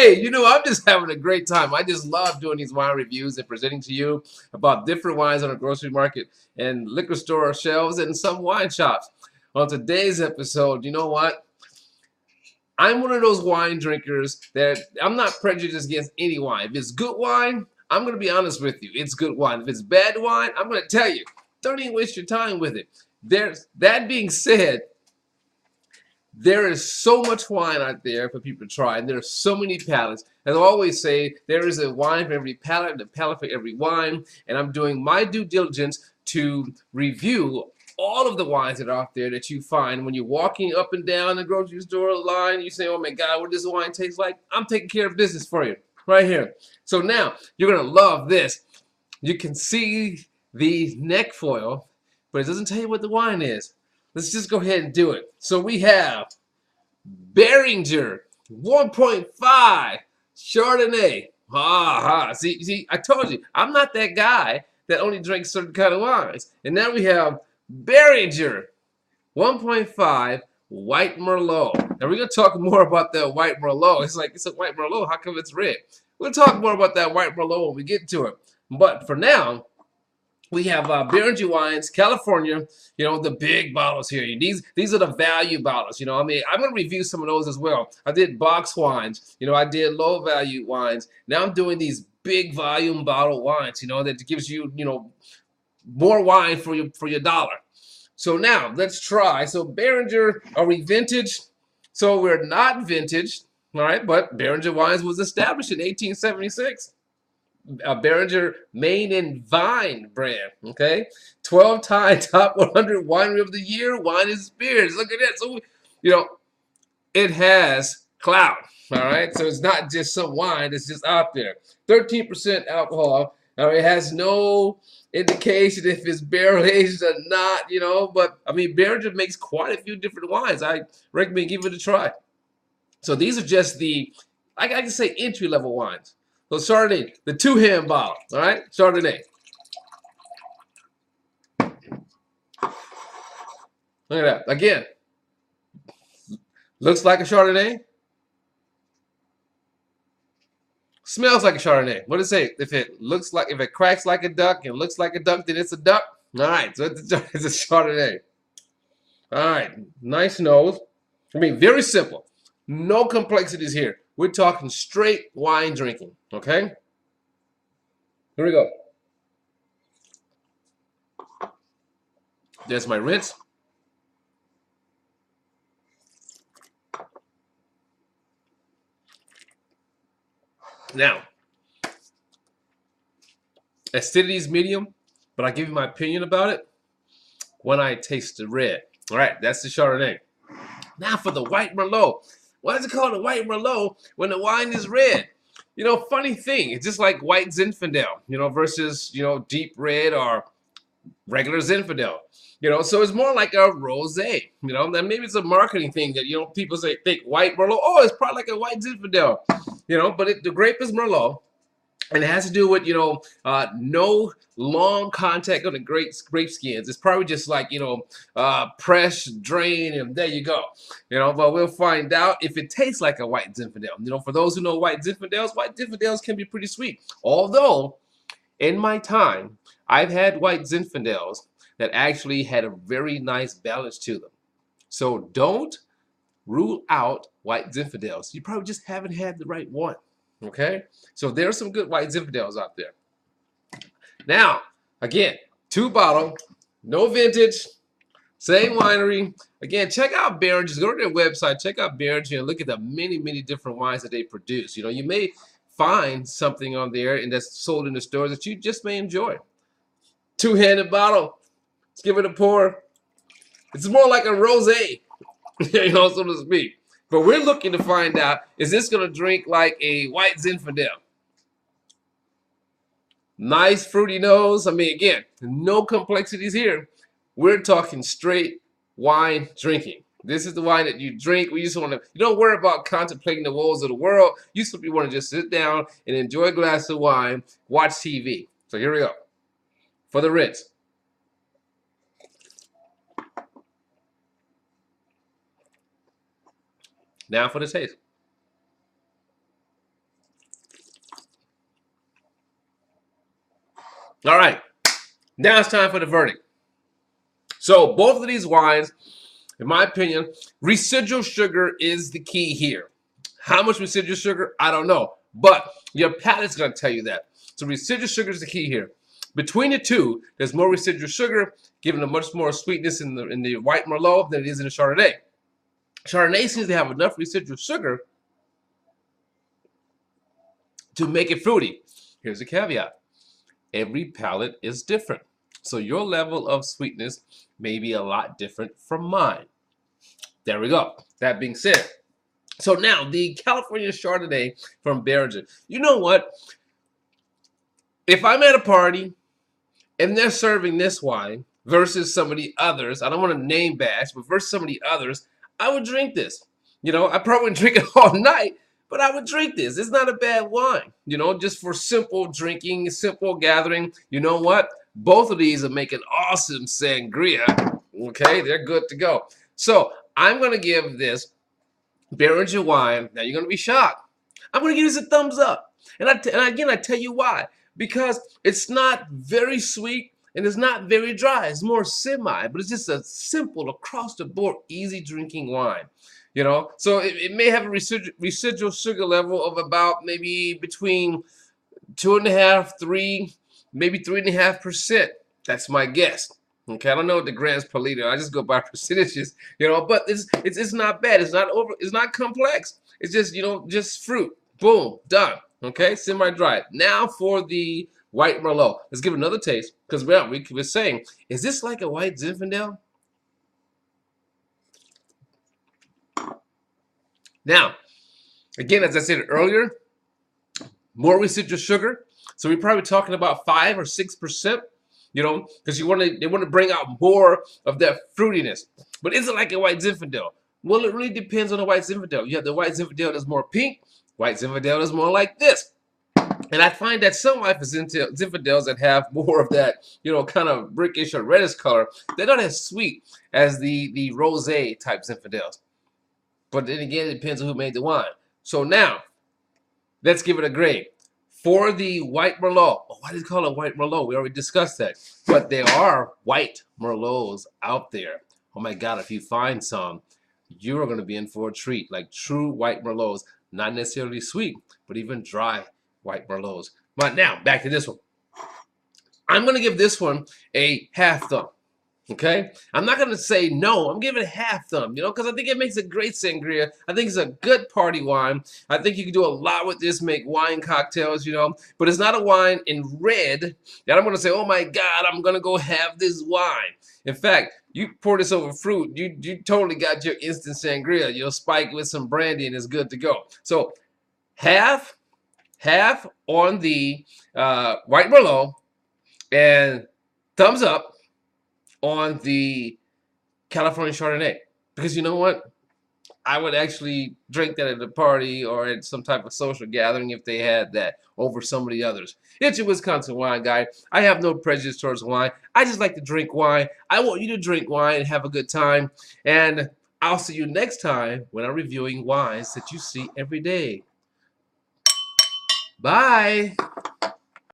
Hey, I'm just having a great time. I just love doing these wine reviews and presenting to you about different wines on the grocery market and liquor store shelves and some wine shops. On today's episode, you know what? I'm one of those wine drinkers that I'm not prejudiced against any wine. If it's good wine, I'm going to be honest with you. It's good wine. If it's bad wine, I'm going to tell you. Don't even waste your time with it. That being said, there is so much wine out there for people to try, and there are so many palates. As I always say, there is a wine for every palate, and a palate for every wine, and I'm doing my due diligence to review all of the wines that are out there that you find when you're walking up and down the grocery store line. You say, oh my God, what does the wine taste like? I'm taking care of business for you right here. So now you're going to love this. You can see the neck foil, but it doesn't tell you what the wine is. Let's just go ahead and do it. So we have Beringer 1.5 Chardonnay. See, I told you, I'm not that guy that only drinks certain kind of wines. And now we have Beringer 1.5 White Merlot. Now we're going to talk more about that White Merlot. It's like, it's a White Merlot. How come it's red? We'll talk more about that White Merlot when we get to it. But for now, we have Beringer wines, California, the big bottles here. These are the value bottles, I mean, I'm going to review some of those as well. I did box wines, I did low value wines. Now I'm doing these big volume bottle wines, that gives you, more wine for your dollar. So now let's try. So Beringer, are we vintage? So we're not vintage, all right, but Beringer wines was established in 1876. Beringer Main and Vine brand, okay? 12-time top 100 winery of the year, wine and spirits. Look at that. So, it has clout, all right? So it's not just some wine that's just out there. 13% alcohol. Now, it has no indication if it's barrel aged or not, but, I mean, Beringer makes quite a few different wines. I recommend giving it a try. So these are just I can say entry-level wines. So Chardonnay, the two-hand bottle, all right? Chardonnay. Look at that. Again, looks like a Chardonnay. Smells like a Chardonnay. What does it say? If it cracks like a duck and looks like a duck, then it's a duck. All right, so it's a Chardonnay. All right, nice nose. I mean, very simple. No complexities here. We're talking straight wine drinking, okay? Here we go. There's my rinse. Now, acidity is medium, but I'll give you my opinion about it when I taste the red. All right, that's the Chardonnay. Now for the White Merlot. Why is it called a White Merlot when the wine is red? Funny thing, it's just like white Zinfandel, versus, deep red or regular Zinfandel. So it's more like a rosé, and maybe it's a marketing thing that, people think White Merlot, oh, it's probably like a white Zinfandel, but the grape is Merlot. And it has to do with, no long contact on the grape skins. It's probably just like, press, drain, and there you go. But we'll find out if it tastes like a white Zinfandel. For those who know white Zinfandels can be pretty sweet. Although, in my time, I've had white Zinfandels that actually had a very nice balance to them. So don't rule out white Zinfandels. You probably just haven't had the right one. Okay, so there's some good white Zinfandels out there. Now, again, 2-bottle, no vintage, same winery. Again, check out Bergen. Just go to their website, check out Bergen, and look at the many, many different wines that they produce. You may find something on there and that's sold in the stores that you just may enjoy. 2-handed bottle. Let's give it a pour. It's more like a rosé, so to speak. But we're looking to find out, is this going to drink like a white Zinfandel? Nice fruity nose. I mean, again, no complexities here. We're talking straight wine drinking. This is the wine that you drink. You don't worry about contemplating the woes of the world. You simply want to just sit down and enjoy a glass of wine, watch TV. So here we go. For the rinse. Now for the taste. All right, now it's time for the verdict. So both of these wines, in my opinion, residual sugar is the key here. How much residual sugar? I don't know. But your palate's going to tell you that. So residual sugar is the key here. Between the two, there's more residual sugar, giving a much more sweetness in the white Merlot than it is in the Chardonnay. Chardonnay seems to have enough residual sugar to make it fruity. Here's a caveat. Every palate is different. So your level of sweetness may be a lot different from mine. There we go. That being said, so now the California Chardonnay from Bergen. You know what? If I'm at a party and they're serving this wine versus some of the others, I don't want to name bash, but versus some of the others, I would drink this. You know, I probably wouldn't drink it all night, but I would drink this. It's not a bad wine, you know, just for simple drinking, simple gathering. You know what? Both of these are making awesome sangria. Okay, they're good to go. So I'm going to give this Beringer wine. Now you're going to be shocked. I'm going to give this a thumbs up. And again, I tell you why. Because it's not very sweet and it's not very dry. It's more semi, but it's just a simple, across the board, easy drinking wine. You know, so it may have a residual sugar level of about maybe between 2.5, 3, maybe 3.5%. That's my guess. Okay, I don't know what the grams per liter. I just go by percentages, you know. But it's not bad. It's not complex. It's just, you know, just fruit. Boom, done. Okay, semi-dry. Now for the white Merlot. Let's give it another taste because we were saying, is this like a white Zinfandel? Now, again, as I said earlier, more residual sugar. So we're probably talking about 5 or 6%. You know, because they want to bring out more of that fruitiness. But is it like a white Zinfandel? Well, it really depends on the white Zinfandel. You have the white Zinfandel that's more pink. White Zinfandel is more like this. And I find that some white Zinfandels that have more of that, you know, kind of brickish or reddish color, they're not as sweet as the rosé type Zinfandels. But then again, it depends on who made the wine. So now, let's give it a grade. For the white Merlot, why do you call it white Merlot? We already discussed that. But there are white Merlots out there. Oh my God, if you find some, you are going to be in for a treat. Like true white Merlots, not necessarily sweet, but even dry white Merlots. But now, back to this one. I'm going to give this one a half thumb. Okay, I'm not gonna say no. I'm giving it a half thumb, you know, because I think it makes a great sangria. I think it's a good party wine. I think you can do a lot with this, make wine cocktails, you know. But it's not a wine in red that I'm gonna say, oh my God, I'm gonna go have this wine. In fact, you pour this over fruit, you totally got your instant sangria. You'll spike with some brandy and it's good to go. So half on the white Merlot and thumbs up on the California Chardonnay. Because you know what? I would actually drink that at a party or at some type of social gathering if they had that over some of the others. It's your Wisconsin wine guy. I have no prejudice towards wine. I just like to drink wine. I want you to drink wine and have a good time. And I'll see you next time when I'm reviewing wines that you see every day. Bye.